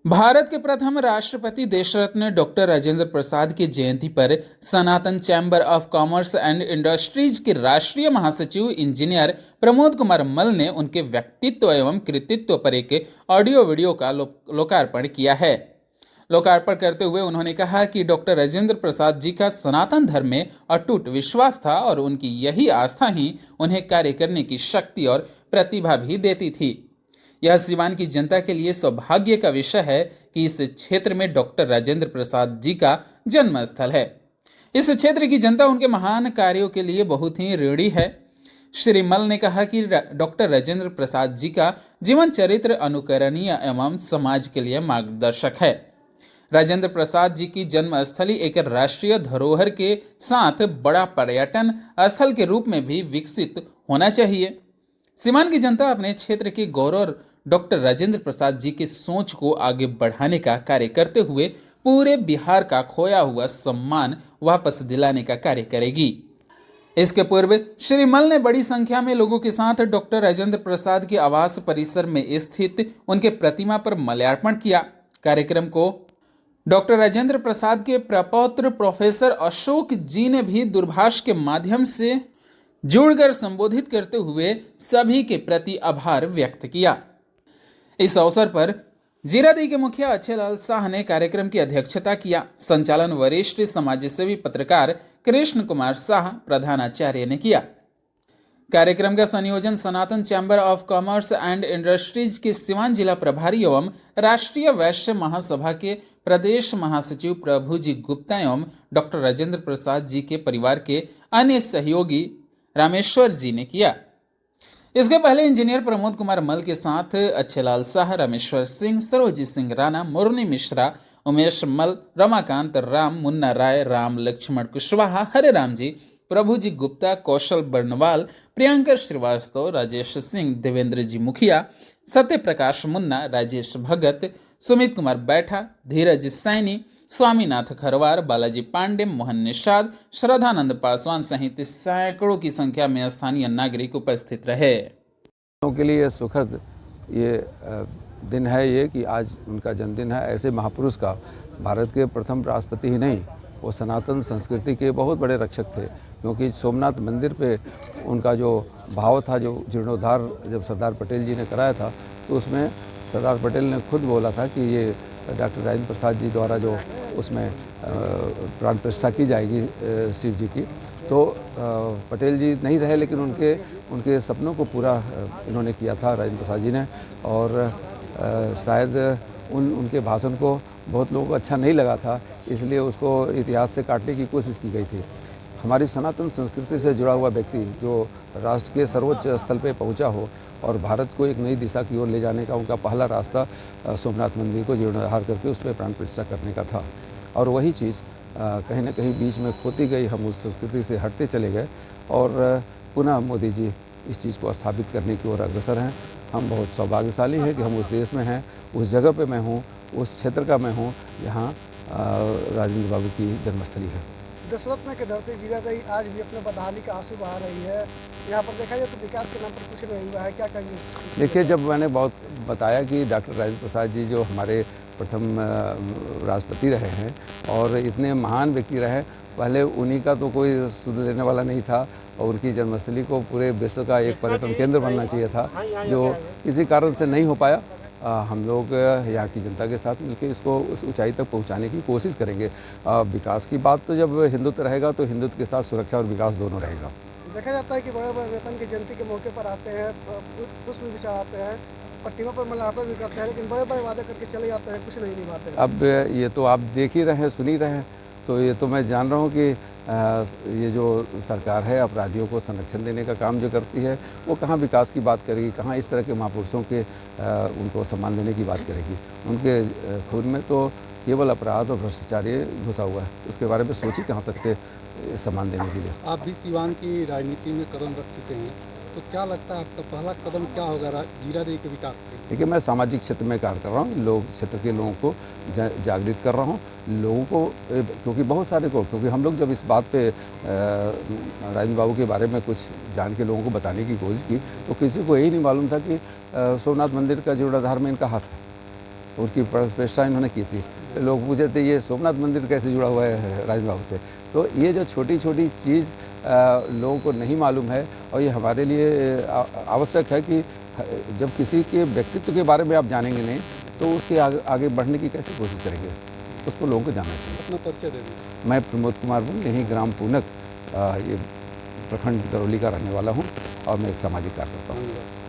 भारत के प्रथम राष्ट्रपति देशरत्न डॉक्टर राजेंद्र प्रसाद की जयंती पर Sanatan chamber of commerce and industries के राष्ट्रीय महासचिव इंजीनियर प्रमोद कुमार मल ने उनके व्यक्तित्व एवं कृतित्व पर एक ऑडियो वीडियो का लोकार्पण किया है। लोकार्पण करते हुए उन्होंने कहा कि डॉक्टर राजेंद्र प्रसाद जी का सनातन धर्म में अटूट विश्वास था और उनकी यही आस्था ही उन्हें कार्य करने की शक्ति और प्रतिभा भी देती थी। यह सीवान की जनता के लिए सौभाग्य का विषय है कि इस क्षेत्र में डॉक्टर राजेंद्र प्रसाद जी का जन्म स्थल है। इस क्षेत्र की जनता उनके महान कार्यों के लिए बहुत ही ऋणी है। श्री मल ने कहा कि डॉक्टर राजेंद्र प्रसाद जी का जीवन चरित्र अनुकरणीय एवं समाज के लिए मार्गदर्शक है। राजेंद्र प्रसाद जी की जन्मस्थली एक राष्ट्रीय धरोहर के साथ बड़ा पर्यटन स्थल के रूप में भी विकसित होना चाहिए। सीवान की जनता अपने क्षेत्र के गौरव डॉक्टर राजेंद्र प्रसाद जी की सोच को आगे बढ़ाने का कार्य करते हुए पूरे बिहार का खोया हुआ सम्मान वापस दिलाने का कार्य करेगी। इसके पूर्व श्री मल ने बड़ी संख्या में लोगों के साथ डॉक्टर राजेंद्र प्रसाद के आवास परिसर में स्थित उनके प्रतिमा पर माल्यार्पण किया। कार्यक्रम को डॉक्टर राजेंद्र प्रसाद के प्रपौत्र प्रोफेसर अशोक जी ने भी दूरभाष के माध्यम से जुड़कर संबोधित करते हुए सभी के प्रति आभार व्यक्त किया। इस अवसर पर जीरादेई के मुखिया अच्छे लाल शाह ने कार्यक्रम की अध्यक्षता किया। संचालन वरिष्ठ समाजसेवी पत्रकार कृष्ण कुमार शाह प्रधानाचार्य ने किया। कार्यक्रम का संयोजन Sanatan chamber of commerce and industries के सीवान जिला प्रभारी एवं राष्ट्रीय वैश्य महासभा के प्रदेश महासचिव प्रभुजी गुप्ता एवं डॉक्टर राजेंद्र प्रसाद जी के परिवार के अन्य सहयोगी रामेश्वर जी ने किया। इसके पहले इंजीनियर प्रमोद कुमार मल के साथ अच्छेलाल शाह, रामेश्वर सिंह, सरोजी सिंह राणा, मुरली मिश्रा, उमेश मल, रमाकांत राम, मुन्ना राय, राम लक्ष्मण कुशवाहा, हरे राम जी, प्रभुजी गुप्ता, कौशल बर्नवाल, प्रियंका श्रीवास्तव, राजेश सिंह, देवेंद्र जी मुखिया, सत्य प्रकाश मुन्ना, राजेश भगत, सुमित कुमार बैठा, धीरज सैनी, स्वामीनाथ खरवार, बालाजी पांडे, मोहन निषाद, श्रद्धानंद पासवान सहित सैकड़ों की संख्या में स्थानीय नागरिक उपस्थित रहे। के लिए सुखद ये दिन है ये कि आज उनका जन्मदिन है। ऐसे महापुरुष का भारत के प्रथम राष्ट्रपति ही नहीं, वो सनातन संस्कृति के बहुत बड़े रक्षक थे, क्योंकि सोमनाथ मंदिर पे उनका जो भाव था, जो जीर्णोद्धार जब सरदार पटेल जी ने कराया था, तो उसमें सरदार पटेल ने खुद बोला था कि ये डॉक्टर राजेंद्र प्रसाद जी द्वारा जो उसमें प्राण प्रतिष्ठा की जाएगी शिव जी की, तो पटेल जी नहीं रहे, लेकिन उनके सपनों को पूरा इन्होंने किया था राजेंद्र प्रसाद जी ने। और शायद उनके भाषण को बहुत लोगों को अच्छा नहीं लगा था, इसलिए उसको इतिहास से काटने की कोशिश की गई थी। हमारी सनातन संस्कृति से जुड़ा हुआ व्यक्ति जो राष्ट्र के सर्वोच्च स्थल पे पहुंचा हो और भारत को एक नई दिशा की ओर ले जाने का उनका पहला रास्ता सोमनाथ मंदिर को जीर्णोद्धार करके उस पर प्राण प्रतिष्ठा करने का था। और वही चीज़ कहीं ना कहीं बीच में खोती गई, हम उस संस्कृति से हटते चले गए और पुनः मोदी जी इस चीज़ को स्थापित करने की ओर अग्रसर हैं। हम बहुत सौभाग्यशाली हैं कि हम उस देश में हैं, उस जगह पे मैं हूँ, उस क्षेत्र का मैं हूँ जहाँ राजेंद्र बाबू की जन्मस्थली है। दशरत्न के धरती जीरादेई आज भी अपने बदहाली का आंसू बहा रही है। यहाँ पर देखा जाए तो विकास के नाम पर कुछ नहीं हुआ है, क्या कहेंगे? देखिए, जब मैंने बहुत बताया कि डॉक्टर राजेंद्र प्रसाद जी जो हमारे प्रथम राष्ट्रपति रहे हैं और इतने महान व्यक्ति रहे, पहले उन्हीं का तो कोई सुध लेने वाला नहीं था और उनकी जन्मस्थली को पूरे विश्व का एक पर्यटन केंद्र बनना चाहिए था, जो किसी कारण से नहीं हो पाया। हम लोग यहाँ की जनता के साथ मिलकर इसको उस ऊंचाई तक पहुँचाने की कोशिश करेंगे। विकास की बात तो जब हिंदुत्व रहेगा तो हिंदुत्व के साथ सुरक्षा और विकास दोनों रहेगा। देखा जाता है कि बड़े बड़े नेता की जयंती के मौके पर आते हैं, पुष्प भी चढ़ाते हैं, प्रतिमा पर माल्यार्पण भी करते हैं, लेकिन बड़े बड़े वादे करके चले जाते हैं, कुछ नहीं निभाते। अब ये तो आप देख ही रहे हैं, सुन ही रहे हैं, तो ये तो मैं जान रहा हूँ कि ये जो सरकार है अपराधियों को संरक्षण देने का काम जो करती है, वो कहाँ विकास की बात करेगी, कहाँ इस तरह के महापुरुषों के उनको सम्मान देने की बात करेगी। उनके खून में तो केवल अपराध और भ्रष्टाचार घुसा हुआ है, उसके बारे में सोच ही कहाँ सकते सम्मान देने के लिए। आप भी सीवान की राजनीति में कदम रख चुके हैं, तो क्या लगता है आपका पहला कदम क्या होगा जीरादेई के विकास के? देखिए, मैं सामाजिक क्षेत्र में कार्य कर रहा हूँ, लोग क्षेत्र के लोगों को जागृत कर रहा हूँ, लोगों को, क्योंकि बहुत सारे को, क्योंकि हम लोग जब इस बात पे राजेंद्र बाबू के बारे में कुछ जान के लोगों को बताने की कोशिश की, तो किसी को यही नहीं मालूम था कि सोमनाथ मंदिर का जीर्णोद्धार में इनका हाथ है। उनकी प्रशंसा इन्होंने की थी। तो लोग पूछे थे ये सोमनाथ मंदिर कैसे जुड़ा हुआ है राजेंद्र बाबू से। तो ये जो छोटी छोटी चीज़ लोगों को नहीं मालूम है और ये हमारे लिए आवश्यक है कि जब किसी के व्यक्तित्व के बारे में आप जानेंगे नहीं तो उसके आगे बढ़ने की कैसे कोशिश करेंगे, उसको लोगों को जानना चाहिए। अपना परिचय दे दीजिए। मैं प्रमोद कुमार बुल, यहीं ग्राम पूनक ये प्रखंड दरौली का रहने वाला हूँ और मैं एक सामाजिक कार्यकर्ता हूँ। धन्यवाद।